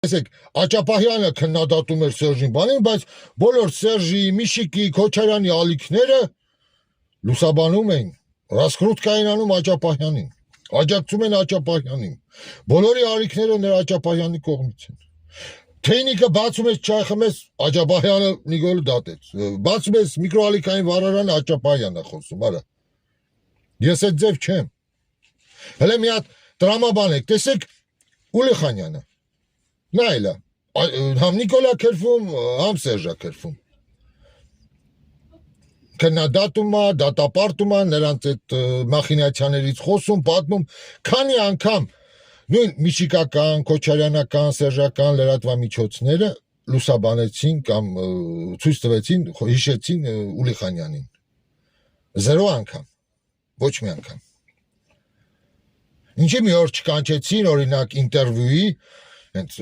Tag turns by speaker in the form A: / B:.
A: Տեսեք, Աճապահյանը քննադատում էր Սերժին բանին, բայց բոլոր Սերժի, Միշիկի, Քոչարյանի ալիքները լուսաբանում էին, ռասկրուտկային անում Աճապահյանին, աջակցում են Աճապահյանին, բոլորի ալիքները նրա Աճապահյանի կողմից են։ Թեյնիկը բացում ես չայ խմես, Աճապահյանը Նիկոլը դատեց, բացում ես միկրոալիքային վառարանը, Աճապահյանն է խոսում, արա։ Ես այդ ձև չեմ։ Հələ մի հատ տրամաբան եք, տեսեք Ուլիխանյանը, նա էլ է, համ Նիկոլա քրվում, համ Սերժա քրվում։ Քննադատում է, դատապարտում է, նրանց այդ մախինացիաներից խոսում, պատմում, քանի անգամ նույն Միշիկական, Քոչարյանական, Սերժական լրատվամիջոցները լուսաբանեցին կամ ցույց տվեցին, հիշեցին Ուլիխանյանին։ 0 անգամ, ոչ մի անգամ։ Ինչի մի օր չկանչեցին, օրինակ ինտերվյուի, հենց